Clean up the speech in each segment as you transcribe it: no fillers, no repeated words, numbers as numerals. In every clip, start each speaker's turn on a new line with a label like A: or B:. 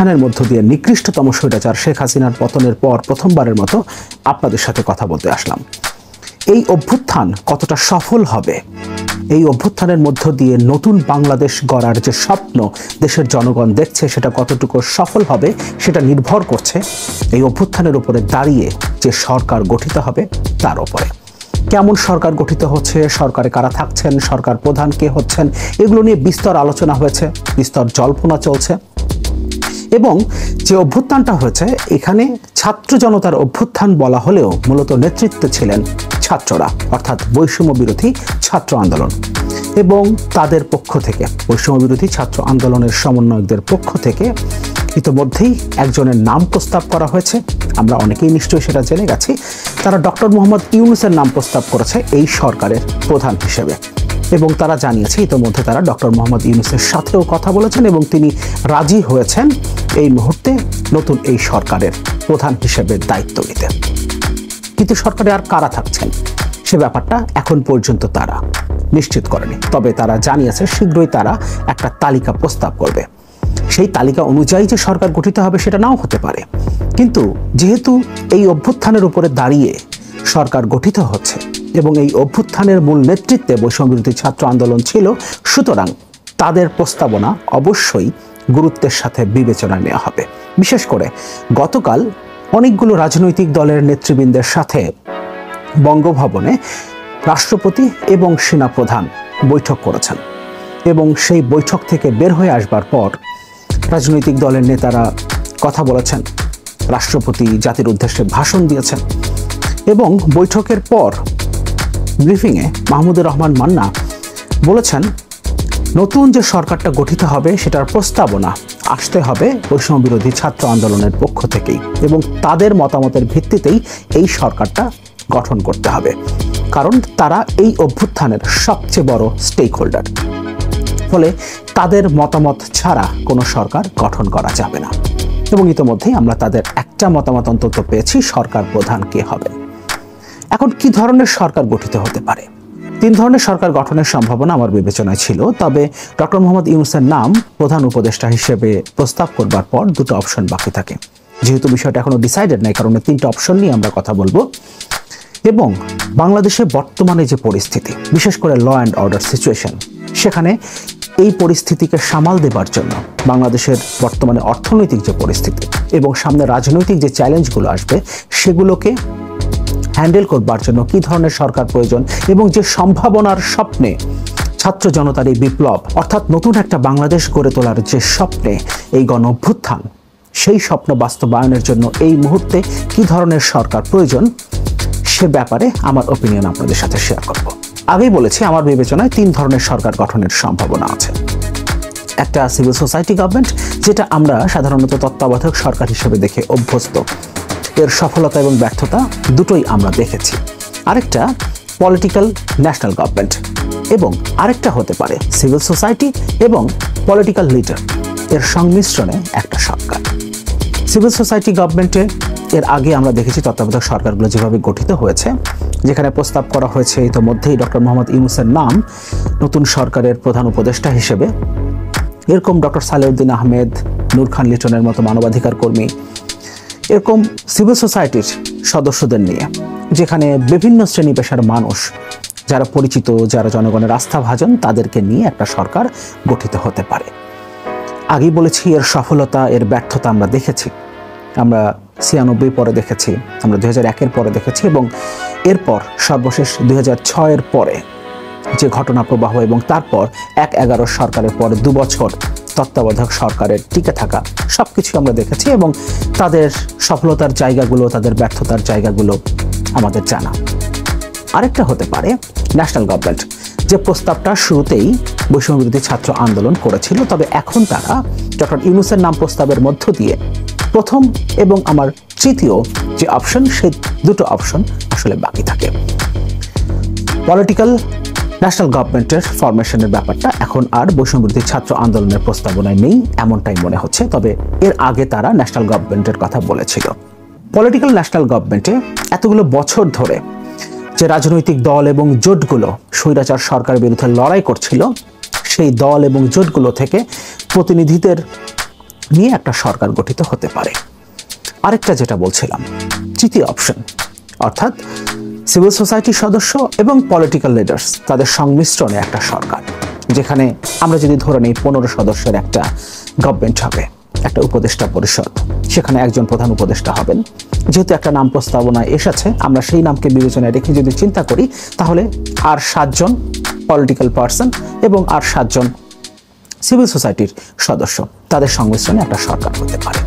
A: অভ্যুত্থানের মধ্য দিয়ে নিকৃষ্টতম স্বৈরাচার শেখ হাসিনার পতনের পর প্রথমবারের মতো আপনাদের সাথে কথা বলতে আসলাম। এই অভ্যুত্থান কতটা সফল হবে, এই অভ্যুত্থানের মধ্য দিয়ে নতুন বাংলাদেশ গড়ার যে স্বপ্ন দেশের জনগণ দেখছে সেটা কতটুকু সফল হবে সেটা নির্ভর করছে এই অভ্যুত্থানের উপরে দাঁড়িয়ে যে সরকার গঠিত হবে তার উপরে। কেমন সরকার গঠিত হচ্ছে, সরকারে কারা থাকছেন, সরকার প্রধান কে হচ্ছেন, এগুলো নিয়ে বিস্তর আলোচনা হয়েছে, বিস্তর জল্পনা চলছে। এবং যে অভ্যুত্থানটা হয়েছে এখানে ছাত্র জনতার অভ্যুত্থান বলা হলেও মূলত নেতৃত্বে ছিলেন ছাত্ররা, অর্থাৎ বৈষম্য বিরোধী ছাত্র আন্দোলন। এবং তাদের পক্ষ থেকে, বৈষম্য বিরোধী ছাত্র আন্দোলনের সমন্বয়কদের পক্ষ থেকে ইতিমধ্যেই একজনের নাম প্রস্তাব করা হয়েছে। আমরা অনেকেই নিশ্চয়ই সেটা জেনে গেছি। তারা ডক্টর মোহাম্মদ ইউনূসের নাম প্রস্তাব করেছে এই সরকারের প্রধান হিসেবে। এবং তারা জানিয়েছে ইতিমধ্যে তারা ডক্টর মোহাম্মদ ইউনূসের সাথেও কথা বলেছেন এবং তিনি রাজি হয়েছেন এই মুহূর্তে নতুন এই সরকারের প্রধান হিসেবে দায়িত্ব নিতে। কিন্তু সরকারে আর কারা থাকছেন সে ব্যাপারটা এখন পর্যন্ত তারা নিশ্চিত করেনি। তবে তারা জানিয়েছে শীঘ্রই তারা একটা তালিকা প্রস্তাব করবে। সেই তালিকা অনুযায়ী যে সরকার গঠিত হবে সেটা নাও হতে পারে, কিন্তু যেহেতু এই অভ্যুত্থানের উপরে দাঁড়িয়ে সরকার গঠিত হচ্ছে এবং এই অভ্যুত্থানের মূল নেতৃত্বে বৈষম্যবিরোধী ছাত্র আন্দোলন ছিল, সুতরাং তাদের প্রস্তাবনা অবশ্যই গুরুত্বের সাথে বিবেচনায় নেওয়া হবে। বিশেষ করে গতকাল অনেকগুলো রাজনৈতিক দলের নেতৃবৃন্দের সাথে বঙ্গভবনে রাষ্ট্রপতি এবং সেনাপ্রধান বৈঠক করেছেন এবং সেই বৈঠক থেকে বের হয়ে আসবার পর রাজনৈতিক দলের নেতারা কথা বলেছেন, রাষ্ট্রপতি জাতির উদ্দেশ্যে ভাষণ দিয়েছেন এবং বৈঠকের পর ব্রিফিংয়ে মাহমুদুর রহমান মান্না বলেছেন নতুন যে সরকারটা গঠিত হবে সেটার প্রস্তাবনা আসতে হবে বৈষম্য বিরোধী ছাত্র আন্দোলনের পক্ষ থেকেই এবং তাদের মতামতের ভিত্তিতেই এই সরকারটা গঠন করতে হবে, কারণ তারা এই অভ্যুত্থানের সবচেয়ে বড় স্টেক হোল্ডার। ফলে তাদের মতামত ছাড়া কোনো সরকার গঠন করা যাবে না। এবং ইতিমধ্যেই আমরা তাদের একটা মতামত অন্তত পেয়েছি, সরকার প্রধান কে হবে। এখন কি ধরনের সরকার গঠিত হতে পারে? তিন ধরনের সরকার গঠনের সম্ভাবনা আমার বিবেচনায় ছিল। তবে ডক্টর মোহাম্মদ ইউনূসের নাম প্রধান উপদেষ্টা হিসেবে প্রস্তাব করবার পর দুটো অপশন বাকি থাকে। যেহেতু বিষয়টা এখনো ডিসাইডেড নাই, কারণ তিনটা অপশন নিয়ে আমরা কথা বলবো। এবং বাংলাদেশে বর্তমানে যে পরিস্থিতি, বিশেষ করে ল অ্যান্ড অর্ডার সিচুয়েশন, সেখানে এই পরিস্থিতিকে সামাল দেবার জন্য বাংলাদেশের বর্তমানে অর্থনৈতিক যে পরিস্থিতি এবং সামনে রাজনৈতিক যে চ্যালেঞ্জগুলো আসবে সেগুলোকে হ্যান্ডেল করবার জন্য কি ধরনের সরকার প্রয়োজন এবং যে সম্ভাবনার স্বপ্নে ছাত্র জনতার এই বিপ্লব, অর্থাৎ নতুন একটা বাংলাদেশ গড়ে তোলার যে স্বপ্নে এই গণ অভ্যুত্থান, সেই স্বপ্ন বাস্তবায়নের জন্য এই মুহূর্তে কি ধরনের সরকার প্রয়োজন সে ব্যাপারে আমার ওপিনিয়ন আপনাদের সাথে শেয়ার করব। আগেই বলেছি আমার বিবেচনায় তিন ধরনের সরকার গঠনের সম্ভাবনা আছে। একটা সিভিল সোসাইটি গভর্নমেন্ট, যেটা আমরা সাধারণত তত্ত্বাবধায়ক সরকার হিসেবে দেখে অভ্যস্ত, এর সফলতা এবং ব্যর্থতা দুটোই আমরা দেখেছি। আরেকটা পলিটিক্যাল ন্যাশনাল গভর্নমেন্ট এবং আরেকটা হতে পারে সিভিল সোসাইটি এবং পলিটিক্যাল লিডার এর সংমিশ্রণে একটা সরকার। সিভিল সোসাইটি গভর্নমেন্টে এর আগে আমরা দেখেছি তত্ত্বাবধায়ক সরকারগুলো যেভাবে গঠিত হয়েছে, যেখানে প্রস্তাব করা হয়েছে ইতিমধ্যেই ডক্টর মোহাম্মদ ইউনূসের নাম নতুন সরকারের প্রধান উপদেষ্টা হিসেবে। এরকম ডক্টর সালেউদ্দিন আহমেদ, নূর খান লিটনের মতো মানবাধিকার কর্মী, এরকম সিভিল সোসাইটির সদস্যদের নিয়ে, যেখানে বিভিন্ন শ্রেণী পেশার মানুষ যারা পরিচিত, যারা জনগণের আস্থাভাজন, তাদেরকে নিয়ে একটা সরকার গঠিত হতে পারে। আগেই বলেছি এর সফলতা এর ব্যর্থতা আমরা দেখেছি। আমরা 96 পরে দেখেছি, আমরা 2001-এর পরে দেখেছি এবং এরপর সর্বশেষ 2006-এর পরে যে ঘটনা প্রবাহ এবং তারপর 1-11 সরকারের পরে 2 বছর তত্ত্বাবধায়ক সরকারের টিকে থাকা, সবকিছু আমরা দেখেছি এবং তাদের সফলতার জায়গাগুলো, তাদের ব্যর্থতার জায়গাগুলো আমাদের জানা। আরেকটা হতে পারে ন্যাশনাল গভর্নমেন্ট, যে প্রস্তাবটা শুরুতেই বৈষম্যবিরোধী ছাত্র আন্দোলন করেছিল, তবে এখন তারা ডক্টর ইউনূসের নাম প্রস্তাবের মধ্য দিয়ে প্রথম এবং আমার তৃতীয় যে অপশন, সেই দুটো অপশন আসলে বাকি থাকে। পলিটিক্যাল ন্যাশনাল গভর্নমেন্টের ফরমেশনের ব্যাপারটা এখন আর বৈষম্যবিরোধী ছাত্র আন্দোলনের প্রস্তাবনায় নেই, এমনটাই মনে হচ্ছে। তবে এর আগে তারা ন্যাশনাল গভর্নমেন্টের কথা বলেছিল। পলিটিক্যাল ন্যাশনাল গভর্নমেন্টে এতগুলো বছর ধরে যে রাজনৈতিক দল এবং জোটগুলো স্বৈরাচার সরকারের বিরুদ্ধে লড়াই করছিল, সেই দল এবং জোটগুলো থেকে প্রতিনিধিদের নিয়ে একটা সরকার গঠিত হতে পারে। আরেকটা যেটা বলছিলাম, তৃতীয় অপশন, অর্থাৎ সিভিল সোসাইটির সদস্য এবং পলিটিক্যাল লিডার্স তাদের সংমিশ্রণে একটা সরকার, যেখানে আমরা যদি ধরে নিই 15 সদস্যের একটা গভর্নমেন্ট হবে, একটা উপদেষ্টা পরিষদ, সেখানে একজন প্রধান উপদেষ্টা হবেন। যেহেতু একটা নাম প্রস্তাবনায় এসেছে, আমরা সেই নামকে বিবেচনায় রেখে যদি চিন্তা করি, তাহলে আর 7 জন পলিটিক্যাল পার্সন এবং আর 7 জন সিভিল সোসাইটির সদস্য, তাদের সংমিশ্রণে একটা সরকার হতে পারে।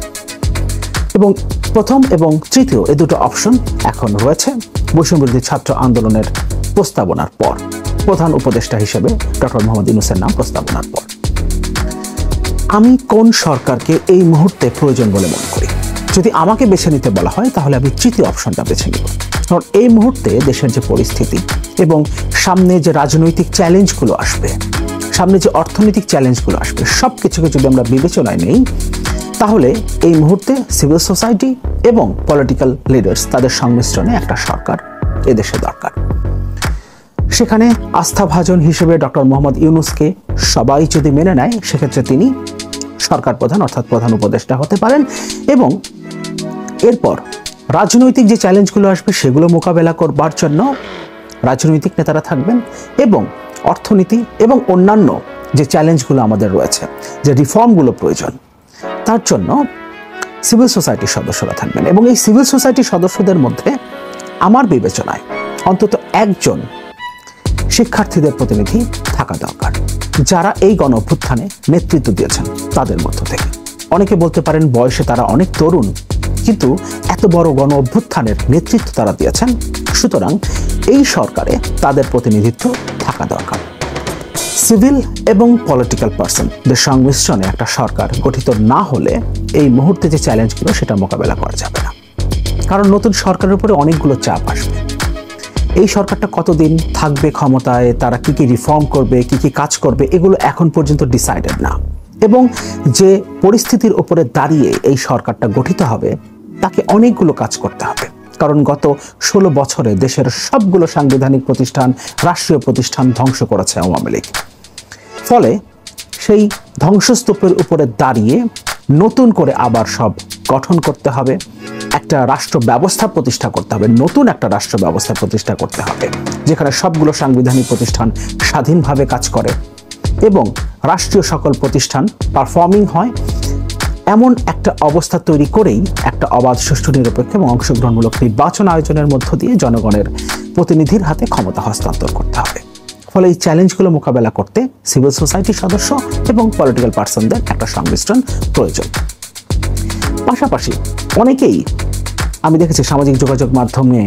A: এবং প্রথম এবং তৃতীয় এই দুটো অপশন এখন রয়েছে বৈষম্যবিরোধী ছাত্র আন্দোলনের প্রস্তাবনার পর, প্রধান উপদেষ্টা হিসেবে ডক্টর মোহাম্মদ ইউনূসের নাম প্রস্তাবনার পর। আমি কোন সরকারকে এই মুহূর্তে প্রয়োজন বলে মনে করি? যদি আমাকে বেছে নিতে বলা হয়, তাহলে আমি তৃতীয় অপশনটা বেছে নিব। কারণ এই মুহূর্তে দেশের যে পরিস্থিতি এবং সামনে যে রাজনৈতিক চ্যালেঞ্জগুলো আসবে, সামনে যে অর্থনৈতিক চ্যালেঞ্জগুলো আসবে, সব কিছুকে যদি আমরা বিবেচনায় নেই, তাহলে এই মুহূর্তে সিভিল সোসাইটি এবং পলিটিক্যাল লিডার্স তাদের সংমিশ্রণে একটা সরকার এদেশে দরকার। সেখানে আস্থাভাজন হিসেবে ডক্টর মোহাম্মদ ইউনূসকে সবাই যদি মেনে নেয়, সেক্ষেত্রে তিনি সরকার প্রধান অর্থাৎ প্রধান উপদেষ্টা হতে পারেন। এবং এরপর রাজনৈতিক যে চ্যালেঞ্জগুলো আসবে সেগুলো মোকাবেলা করবার জন্য রাজনৈতিক নেতারা থাকবেন, এবং অর্থনীতি এবং অন্যান্য যে চ্যালেঞ্জগুলো আমাদের রয়েছে, যে রিফর্মগুলো প্রয়োজন, তার জন্য সিভিল সোসাইটির সদস্যরা থাকবেন। এবং এই সিভিল সোসাইটির সদস্যদের মধ্যে আমার বিবেচনায় অন্তত একজন শিক্ষার্থীদের প্রতিনিধি থাকা দরকার, যারা এই গণ অভ্যুত্থানে নেতৃত্ব দিয়েছেন তাদের মধ্য থেকে। অনেকে বলতে পারেন বয়সে তারা অনেক তরুণ, কিন্তু এত বড় গণ অভ্যুত্থানের নেতৃত্ব তারা দিয়েছেন, সুতরাং এই সরকারে তাদের প্রতিনিধিত্ব থাকা দরকার। সিভিল এবং পলিটিক্যাল পার্সনদের সংমিশ্রণে একটা সরকার গঠিত না হলে এই মুহূর্তে যে চ্যালেঞ্জগুলো সেটা মোকাবেলা করা যাবে না। কারণ নতুন সরকারের উপরে অনেকগুলো চাপ আসবে। এই সরকারটা কতদিন থাকবে ক্ষমতায়, তারা কি কি রিফর্ম করবে, কি কি কাজ করবে, এগুলো এখন পর্যন্ত ডিসাইডেড না। এবং যে পরিস্থিতির উপরে দাঁড়িয়ে এই সরকারটা গঠিত হবে, তাকে অনেকগুলো কাজ করতে হবে। কারণ গত 16 বছরে দেশের সবগুলো সাংবিধানিক প্রতিষ্ঠান, রাষ্ট্রীয় প্রতিষ্ঠান ধ্বংস করেছে আওয়ামী লীগ। ফলে সেই ধ্বংসস্তূপের উপরে দাঁড়িয়ে নতুন করে আবার সব গঠন করতে হবে, একটা রাষ্ট্র ব্যবস্থা প্রতিষ্ঠা করতে হবে, নতুন একটা রাষ্ট্র ব্যবস্থা প্রতিষ্ঠা করতে হবে, যেখানে সবগুলো সাংবিধানিক প্রতিষ্ঠান স্বাধীনভাবে কাজ করে এবং রাষ্ট্রীয় সকল প্রতিষ্ঠান পারফর্মিং হয়। এমন একটা অবস্থা তৈরি করেই একটা অবাধ, সুষ্ঠু, নিরপেক্ষ এবং অংশগ্রহণমূলক নির্বাচন আয়োজনের মধ্য দিয়ে জনগণের প্রতিনিধির হাতে ক্ষমতা হস্তান্তর করতে হবে। ফলে এই চ্যালেঞ্জগুলো মোকাবেলা করতে সিভিল সোসাইটির সদস্য এবং পলিটিক্যাল পার্সনদের একটা সংমিশ্রণ প্রয়োজন। পাশাপাশি অনেকেই আমি দেখেছি সামাজিক যোগাযোগ মাধ্যমে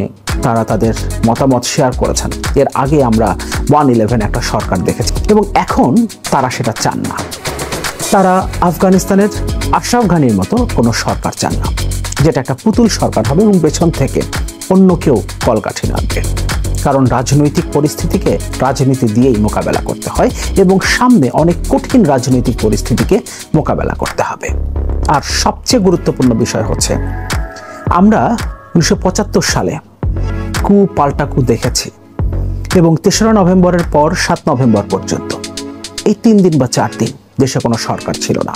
A: তারা তাদের মতামত শেয়ার করেছেন। এর আগে আমরা 1/11 একটা সরকার দেখেছি এবং এখন তারা সেটা চান না। তারা আফগানিস্তানের আশরাফ ঘানির মতো কোনো সরকার চান না, যেটা একটা পুতুল সরকার হবে এবং পেছন থেকে অন্য কেউ কলকাঠি নাড়বে। কারণ রাজনৈতিক পরিস্থিতিকে রাজনীতি দিয়েই মোকাবেলা করতে হয় এবং সামনে অনেক কঠিন রাজনৈতিক পরিস্থিতিকে মোকাবেলা করতে হবে। আর সবচেয়ে গুরুত্বপূর্ণ বিষয় হচ্ছে, আমরা 1975 সালে পাল্টা কু দেখেছি এবং 3রা নভেম্বরের পর 7 নভেম্বর পর্যন্ত এই 3 দিন বা 4 দিন দেশে কোনো সরকার ছিল না।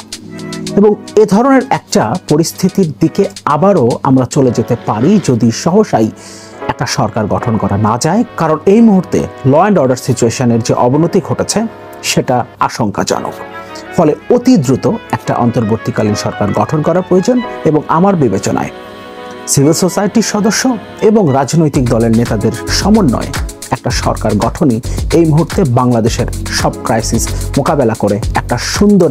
A: এবং এ ধরনের একটা পরিস্থিতির দিকে আবারও আমরা চলে যেতে পারি যদি সহসাই একটা সরকার গঠন করা না যায়। কারণ এই মুহূর্তে ল অ্যান্ড অর্ডার সিচুয়েশনের যে অবনতি ঘটেছে সেটা আশঙ্কাজনক। ফলে অতি দ্রুত একটা অন্তর্বর্তীকালীন সরকার গঠন করা প্রয়োজন এবং আমার বিবেচনায় সিভিল সোসাইটির সদস্য এবং রাজনৈতিক দলের নেতাদের সমন্বয়ে একটা সরকার গঠনই এই মুহূর্তে বাংলাদেশের সব ক্রাইসিস মোকাবেলা করে একটা সুন্দর